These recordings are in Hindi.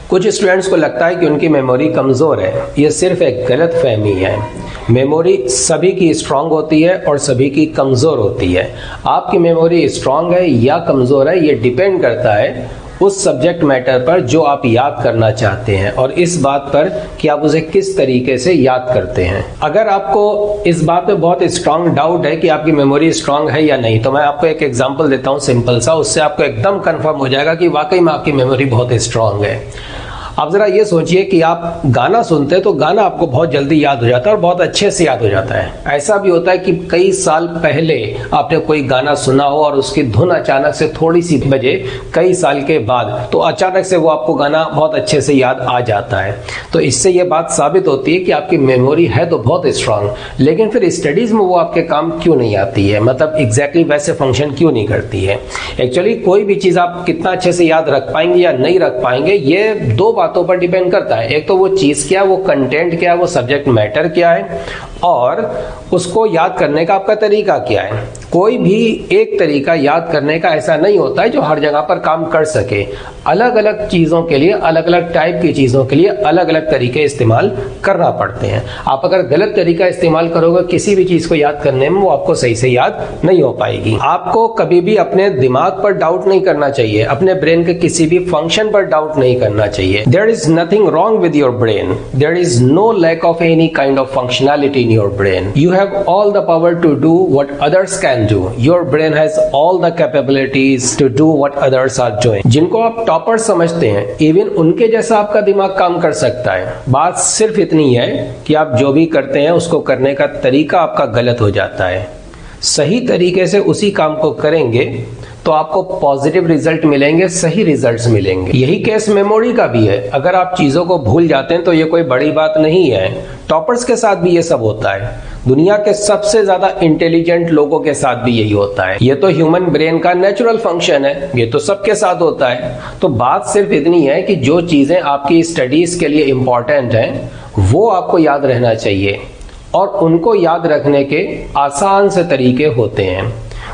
कुछ स्टूडेंट्स को लगता है कि उनकी मेमोरी कमज़ोर है। ये सिर्फ एक गलत फहमी है। मेमोरी सभी की स्ट्रांग होती है और सभी की कमज़ोर होती है। आपकी मेमोरी स्ट्रांग है या कमज़ोर है, ये डिपेंड करता है उस सब्जेक्ट मैटर पर जो आप याद करना चाहते हैं और इस बात पर कि आप उसे किस तरीके से याद करते हैं। अगर आपको इस बात पे बहुत स्ट्रांग डाउट है कि आपकी मेमोरी स्ट्रांग है या नहीं, तो मैं आपको एक एग्जांपल देता हूं सिंपल सा, उससे आपको एकदम कंफर्म हो जाएगा कि वाकई में आपकी मेमोरी बहुत स्ट्रांग है। आप जरा ये सोचिए कि आप गाना सुनते हैं तो गाना आपको बहुत जल्दी याद हो जाता है और बहुत अच्छे से याद हो जाता है। ऐसा भी होता है कि कई साल पहले आपने कोई गाना सुना हो और उसकी धुन अचानक से थोड़ी सी बजे कई साल के बाद, तो अचानक से वो आपको गाना बहुत अच्छे से याद आ जाता है। तो इससे ये बात साबित होती है कि आपकी मेमोरी है तो बहुत स्ट्रांग, लेकिन फिर स्टडीज में वो आपके काम क्यों नहीं आती है, मतलब एग्जैक्टली वैसे फंक्शन क्यों नहीं करती है। एक्चुअली कोई भी चीज आप कितना अच्छे से याद रख पाएंगे या नहीं रख पाएंगे, ये दो बातों पर डिपेंड करता है। एक तो वो चीज क्या है, वो कंटेंट क्या है, वो सब्जेक्ट मैटर क्या है, और उसको याद करने का आपका तरीका क्या है। कोई भी एक तरीका याद करने का ऐसा नहीं होता है जो हर जगह पर काम कर सके। अलग अलग चीजों के लिए, अलग अलग टाइप की चीजों के लिए अलग अलग तरीके इस्तेमाल करना पड़ते हैं। आप अगर गलत तरीका इस्तेमाल करोगे किसी भी चीज को याद करने में, वो आपको सही से याद नहीं हो पाएगी। आपको कभी भी अपने दिमाग पर डाउट नहीं करना चाहिए, अपने ब्रेन के किसी भी फंक्शन पर डाउट नहीं करना चाहिए। There is nothing wrong with your brain, there is no lack of any kind of functionality in your brain. You have all the power to do what others can do. Your brain has all the capabilities to do what others are doing. जिनको आप टॉपर समझते हैं, इवन उनके जैसा आपका दिमाग काम कर सकता है। बात सिर्फ इतनी है कि आप जो भी करते हैं उसको करने का तरीका आपका गलत हो जाता है। सही तरीके से उसी काम को करेंगे तो आपको पॉजिटिव रिजल्ट मिलेंगे, सही रिजल्ट्स मिलेंगे। यही केस मेमोरी का भी है। अगर आप चीजों को भूल जाते हैं तो ये कोई बड़ी बात नहीं है। टॉपर्स के साथ भी ये सब होता है। दुनिया के सबसे ज्यादा इंटेलिजेंट लोगों के साथ भी यही होता है। ये तो ह्यूमन ब्रेन का नेचुरल फंक्शन है, ये तो सबके साथ होता है। तो बात सिर्फ इतनी है कि जो चीजें आपकी स्टडीज के लिए इंपॉर्टेंट हैं वो आपको याद रहना चाहिए, और उनको याद रखने के आसान से तरीके होते हैं।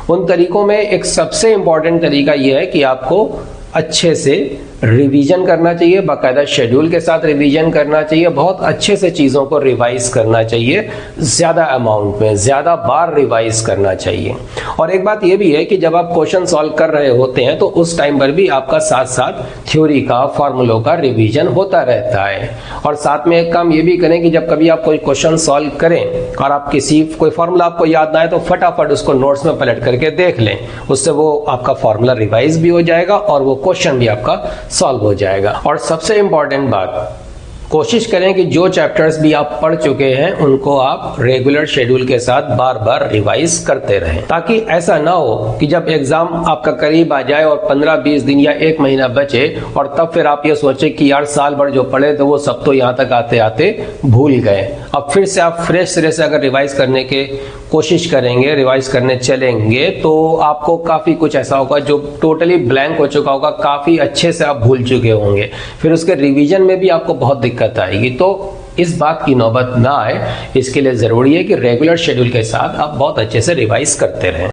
उन तरीकों में एक सबसे इंपॉर्टेंट तरीका यह है कि आपको अच्छे से रिवीजन करना चाहिए, बाकायदा शेड्यूल के साथ रिवीजन करना चाहिए, बहुत अच्छे से चीज़ों को रिवाइज करना चाहिए, ज़्यादा अमाउंट में, ज़्यादा बार रिवाइज करना चाहिए। और एक बात यह भी है कि जब आप क्वेश्चन सॉल्व कर रहे होते हैं तो उस टाइम पर भी आपका साथ साथ थ्योरी का, फॉर्मूलों का रिवीजन होता रहता है। और साथ में एक काम ये भी करें कि जब कभी आप कोई क्वेश्चन सॉल्व करें और आप कोई फॉर्मूला आपको याद ना आए तो फटाफट उसको नोट्स में पलट करके देख लें। उससे वो आपका फॉर्मूला रिवाइज भी हो जाएगा और वो क्वेश्चन भी आपका सॉल्व हो जाएगा। और सबसे इंपॉर्टेंट बात, कोशिश करें कि जो चैप्टर्स भी आप पढ़ चुके हैं उनको आप रेगुलर शेड्यूल के साथ बार बार रिवाइज करते रहें, ताकि ऐसा ना हो कि जब एग्जाम आपका करीब आ जाए और 15-20 दिन या 1 महीना बचे और तब फिर आप ये सोचें कि यार साल भर जो पढ़े थे वो सब तो यहाँ तक आते आते भूल गए। अब फिर से आप फ्रेश सिरे से अगर रिवाइज करने के कोशिश करेंगे, रिवाइज करने चलेंगे, तो आपको काफ़ी कुछ ऐसा होगा जो टोटली ब्लैंक हो चुका होगा, काफ़ी अच्छे से आप भूल चुके होंगे। फिर उसके रिवीजन में भी आपको बहुत दिक्कत आएगी। तो इस बात की नौबत ना आए, इसके लिए ज़रूरी है कि रेगुलर शेड्यूल के साथ आप बहुत अच्छे से रिवाइज करते रहें।